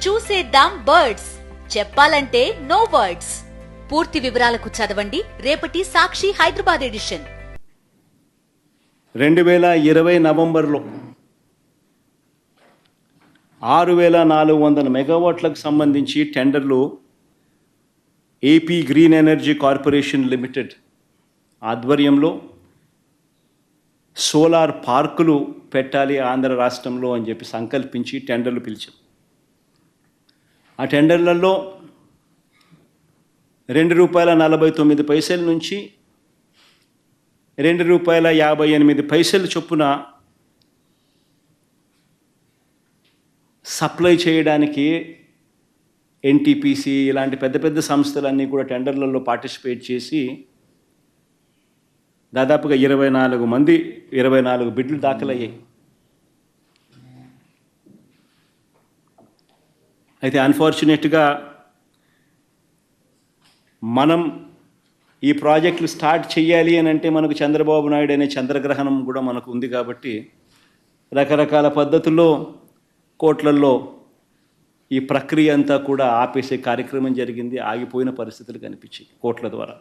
చూసేద్దాం బర్డ్స్, చెప్పాలంటే no words. పూర్తి వివరాలకు చదవండి రేపటి సాక్షి హైదరాబాద్ ఎడిషన్. 2020 నవంబర్లో 6400 మెగావాట్లకు సంబంధించి టెండర్లు AP green energy corporation limited ఆధ్వర్యంలో సోలార్ పార్కులు పెట్టాలి ఆంధ్ర రాష్ట్రంలో అని చెప్పి సంకల్పించి టెండర్లు పిలిచాం. ఆ టెండర్లలో ₹2.49 నుంచి ₹2.58 చొప్పున సప్లై చేయడానికి ఎన్టీపీసీ ఇలాంటి పెద్ద పెద్ద సంస్థలన్నీ కూడా టెండర్లలో పార్టిసిపేట్ చేసి దాదాపుగా 24 బిడ్లు దాఖలయ్యాయి. అయితే అన్ఫార్చునేట్గా మనం ఈ ప్రాజెక్టులు స్టార్ట్ చేయాలి అని అంటే మనకు చంద్రబాబు నాయుడు అనే చంద్రగ్రహణం కూడా మనకు ఉంది కాబట్టి రకరకాల పద్ధతుల్లో కోట్లల్లో ఈ ప్రక్రియ అంతా కూడా ఆపేసే కార్యక్రమం జరిగింది. ఆగిపోయిన పరిస్థితులు కనిపించాయి కోట్ల ద్వారా.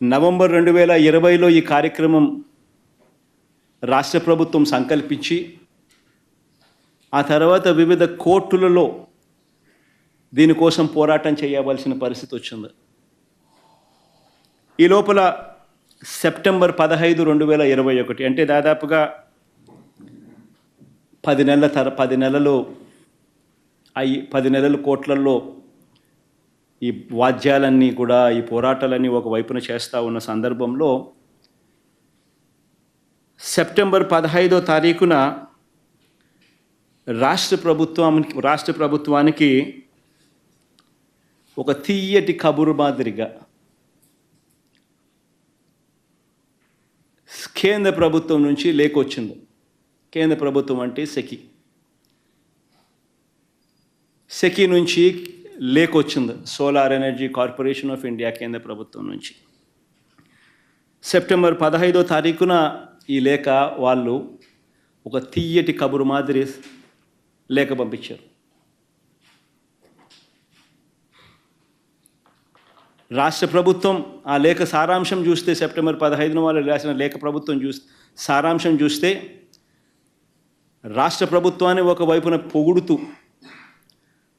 నవంబర్ 2020లో ఈ కార్యక్రమం రాష్ట్ర ప్రభుత్వం సంకల్పించి ఆ తర్వాత వివిధ కోర్టులలో దీనికోసం పోరాటం చేయవలసిన పరిస్థితి వచ్చింది. ఈ లోపల సెప్టెంబర్ 15, 2021 అంటే దాదాపుగా 10 నెలలు కోట్లల్లో ఈ వాద్యాలన్నీ కూడా ఈ పోరాటాలన్నీ ఒకవైపున చేస్తూ ఉన్న సందర్భంలో సెప్టెంబర్ 15వ తారీఖున రాష్ట్ర ప్రభుత్వానికి ఒక తీయటి కబురు మాదిరిగా కేంద్ర ప్రభుత్వం నుంచి లేఖ వచ్చింది. కేంద్ర ప్రభుత్వం అంటే సెకీ నుంచి లేఖ వచ్చింది. Solar energy corporation of India కేంద్ర ప్రభుత్వం నుంచి సెప్టెంబర్ 15వ తారీఖున ఈ లేఖ వాళ్ళు ఒక తీయటి కబురు మాదిరి లేఖ పంపించారు. రాష్ట్ర ప్రభుత్వం ఆ లేఖ సారాంశం చూస్తే సెప్టెంబర్ 15న వాళ్ళు రాసిన లేఖ ప్రభుత్వం సారాంశం చూస్తే రాష్ట్ర ప్రభుత్వాన్ని ఒకవైపున పొగుడుతూ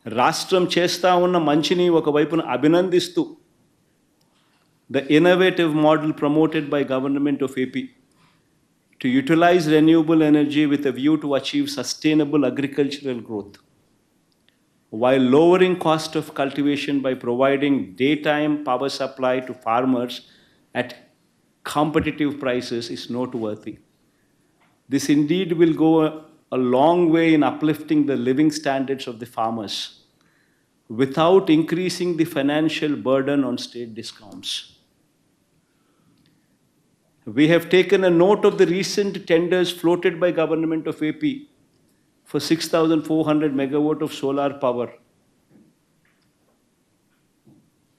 రాష్ట్రం చేస్తూ ఉన్న మంచిని ఒకవైపున అభినందిస్తూ the innovative model promoted by government of AP to utilize renewable energy with a view to achieve sustainable agricultural growth while lowering cost of cultivation by providing daytime power supply to farmers at competitive prices is noteworthy. This indeed will go a long way in uplifting the living standards of the farmers without increasing the financial burden on state discounts. We have taken a note of the recent tenders floated by government of AP for 6,400 megawatt of solar power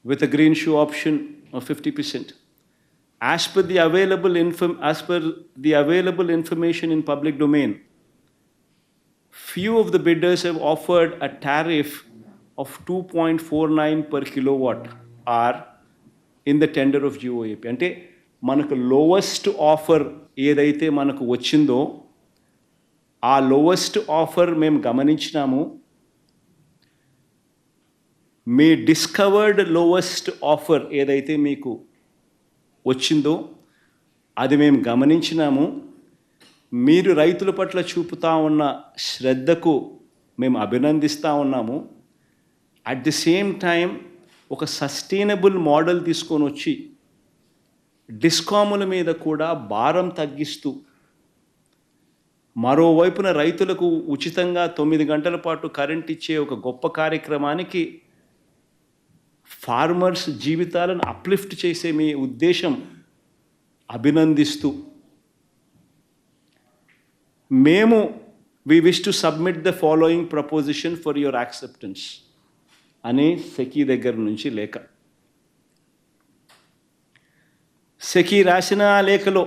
with a green shoe option of 50%. As per the available information in public domain, few of the bidders have offered a tariff of 2.49 per kilowatt hour in the tender of GOAP. అంటే మనకు lowest offer ఏదైతే మనకు వచ్చిందో ఆ lowest offer మేము గమనించినాము. మీ discovered lowest offer ఏదైతే మీకు వచ్చిందో అది మేము గమనించినాము. మీరు రైతుల పట్ల చూపుతా ఉన్న శ్రద్ధకు మేము అభినందిస్తూ ఉన్నాము. అట్ ది సేమ్ టైం ఒక సస్టైనబుల్ మోడల్ తీసుకొని వచ్చి డిస్కాముల మీద కూడా భారం తగ్గిస్తూ మరోవైపున రైతులకు ఉచితంగా 9 గంటల పాటు కరెంట్ ఇచ్చే ఒక గొప్ప కార్యక్రమానికి ఫార్మర్స్ జీవితాలను అప్లిఫ్ట్ చేసే మీ ఉద్దేశం అభినందిస్తూ మేము we wish to submit the following proposition for your acceptance అని సెకీ దగ్గర నుంచి లేఖ. సెకీ రాసిన లేఖలో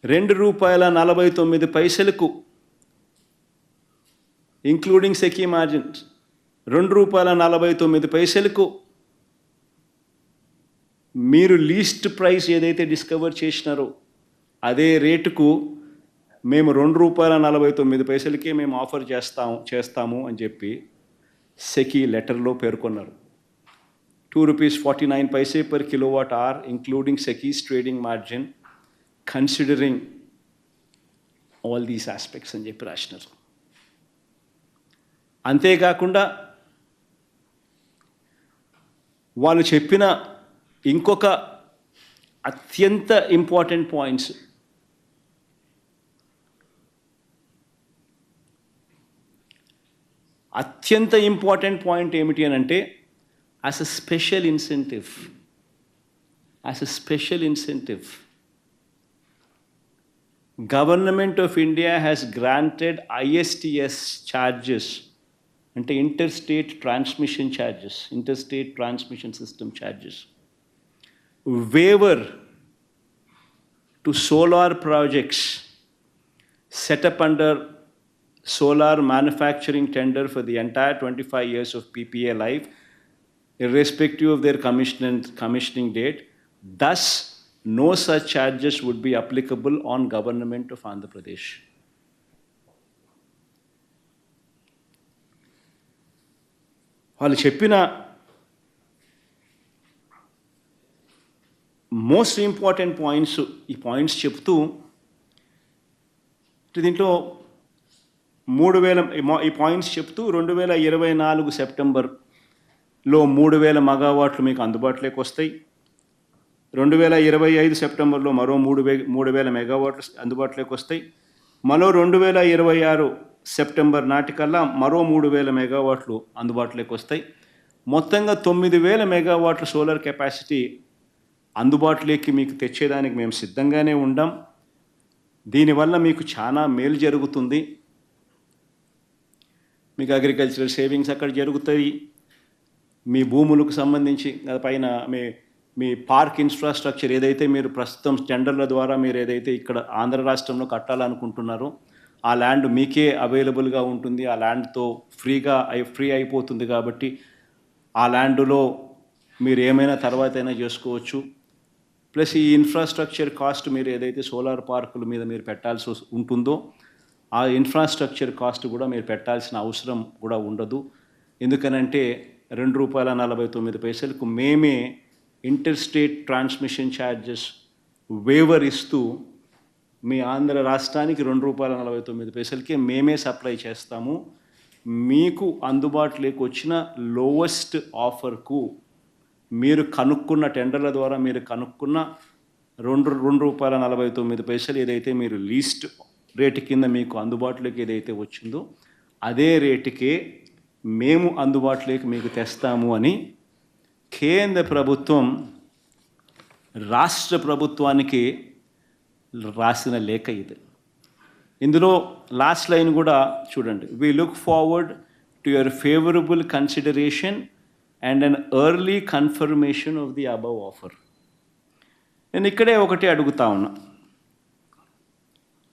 ₹2.49 ఇంక్లూడింగ్ సెకీ మార్జిన్స్ ₹2.49 మీరు లీస్ట్ ప్రైస్ ఏదైతే డిస్కవర్ చేసినారో అదే రేటుకు మేము ₹2.49 మేము ఆఫర్ చేస్తాము అని చెప్పి సెకీ లెటర్లో పేర్కొన్నారు. ₹2.49 per kilowatt hour including SECI's trading margin considering all these aspects అని చెప్పి రాసినారు. అంతేకాకుండా వాళ్ళు చెప్పిన ఇంకొక అత్యంత ఇంపార్టెంట్ పాయింట్స్ ఏమిటి అని అంటే as a special incentive, Government of India has granted ISTS charges, అంటే interstate transmission system charges, waiver to solar projects set up under solar manufacturing tender for the entire 25 years of PPA life, irrespective of their commissioning date. Thus, no such charges would be applicable on Government of Andhra Pradesh. వాళ్ళు చెప్పిన most important points, ఈ points చెప్తూ దీంట్లో 2024 సెప్టెంబర్లో 3000 మెగావాట్లు మీకు అందుబాటులోకి వస్తాయి. 2025 సెప్టెంబర్లో మరో 3000 మెగావాట్లు అందుబాటులోకి వస్తాయి. మరో 2026 సెప్టెంబర్ నాటికల్లా మరో 3000 మెగావాట్లు అందుబాటులోకి వస్తాయి. మొత్తంగా 9000 మెగావాట్ల సోలార్ కెపాసిటీ అందుబాటులోకి మీకు తెచ్చేదానికి మేము సిద్ధంగానే ఉండాం. దీనివల్ల మీకు చాలా మేలు జరుగుతుంది. మీకు అగ్రికల్చరల్ సేవింగ్స్ అక్కడ జరుగుతాయి. మీ భూములకు సంబంధించి పైన మీ పార్క్ ఇన్ఫ్రాస్ట్రక్చర్ ఏదైతే మీరు ప్రస్తుతం టెండర్ల ద్వారా మీరు ఏదైతే ఇక్కడ ఆంధ్ర రాష్ట్రంలో కట్టాలనుకుంటున్నారో ఆ ల్యాండ్ మీకే అవైలబుల్గా ఉంటుంది. ఆ ల్యాండ్తో ఫ్రీ అయిపోతుంది. కాబట్టి ఆ ల్యాండ్లో మీరు ఏమైనా తర్వాత అయినా చేసుకోవచ్చు. ప్లస్ ఈ ఇన్ఫ్రాస్ట్రక్చర్ కాస్ట్ మీరు ఏదైతే సోలార్ పార్కుల మీద మీరు పెట్టాల్సి ఉంటుందో ఆ ఇన్ఫ్రాస్ట్రక్చర్ కాస్ట్ కూడా మీరు పెట్టాల్సిన అవసరం కూడా ఉండదు. ఎందుకనంటే ₹2.49 మేమే ఇంటర్స్టేట్ ట్రాన్స్మిషన్ ఛార్జెస్ వేవర్ ఇస్తూ మీ ఆంధ్ర రాష్ట్రానికి ₹2.49 మేమే సప్లై చేస్తాము. మీకు అందుబాటులోకి వచ్చిన లోవెస్ట్ ఆఫర్కు మీరు కనుక్కున్న టెండర్ల ద్వారా మీరు కనుక్కున్న ₹2.49 ఏదైతే మీరు లీస్ట్ రేటు కింద మీకు అందుబాటులోకి ఏదైతే వచ్చిందో అదే రేటుకే మేము అందుబాటులోకి మీకు తెస్తాము అని కేంద్ర ప్రభుత్వం రాష్ట్ర ప్రభుత్వానికి రాసిన లేఖ ఇది. ఇందులో లాస్ట్ లైన్ కూడా చూడండి. We look forward to your favourable consideration and an early confirmation of the above offer. నేను ఇక్కడే ఒకటి అడుగుతా ఉన్నా.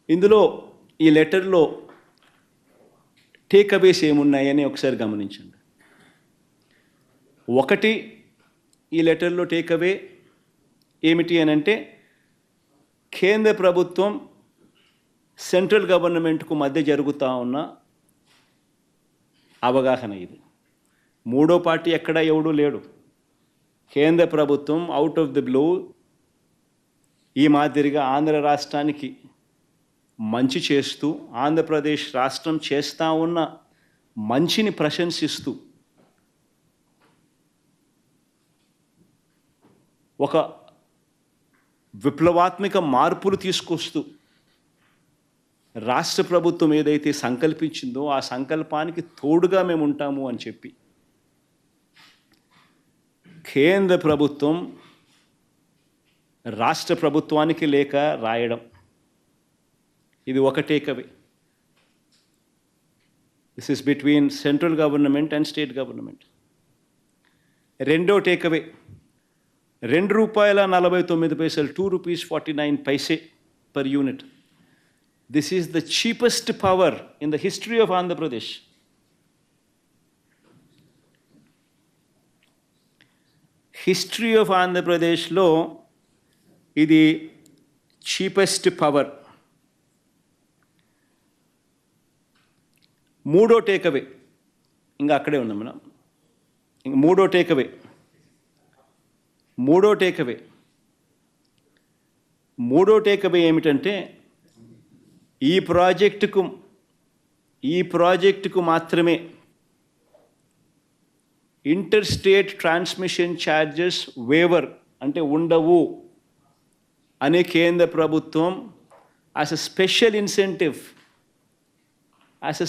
ఇందులో ఈ లెటర్లో టేక్అవేస్ ఏమున్నాయని ఒకసారి గమనించండి. ఒకటి, ఈ లెటర్లో టేక్అవే ఏమిటి అని అంటే కేంద్ర ప్రభుత్వం సెంట్రల్ గవర్నమెంట్కు మధ్య జరుగుతూ ఉన్న అవగాహన ఇది. మూడో పార్టీ ఎక్కడ ఎవడూ లేడు. కేంద్ర ప్రభుత్వం అవుట్ ఆఫ్ ది బ్లూ ఈ మాదిరిగా ఆంధ్ర రాష్ట్రానికి మంచి చేస్తూ ఆంధ్రప్రదేశ్ రాష్ట్రం చేస్తూ ఉన్న మంచిని ప్రశంసిస్తూ ఒక విప్లవాత్మక మార్పులు తీసుకొస్తూ రాష్ట్ర ప్రభుత్వం ఏదైతే సంకల్పించిందో ఆ సంకల్పానికి తోడుగా మేము ఉంటాము అని చెప్పి కేంద్ర ప్రభుత్వం రాష్ట్ర ప్రభుత్వానికి లేఖ రాయడం, ఇది ఒక takeaway. This is between central government and state government. రెండో takeaway, ₹2.49 ₹2.49 per unit. This is the cheapest power in the history of Andhra Pradesh. History of Andhra Pradesh lo idi cheapest power. మూడో takeaway ఇంకా అక్కడే ఉన్నాం మనం. ఇంక మూడో takeaway ఏమిటంటే ఈ ప్రాజెక్టుకు మాత్రమే inter state transmission charges waiver అంటే ఉండవు అనే కేంద్ర ప్రభుత్వం యాజ్ ఎ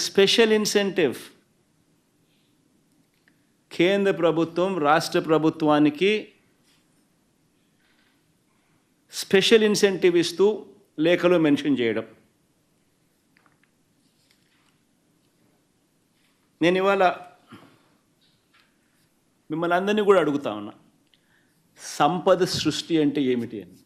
స్పెషల్ ఇన్సెంటివ్ కేంద్ర ప్రభుత్వం రాష్ట్ర ప్రభుత్వానికి స్పెషల్ ఇన్సెంటివ్ ఇస్తూ లేఖలో మెన్షన్ చేయడం. నేను ఇవాళ మిమ్మల్ని అందరినీ కూడా అడుగుతా ఉన్నా, సంపద సృష్టి అంటే ఏమిటి అని.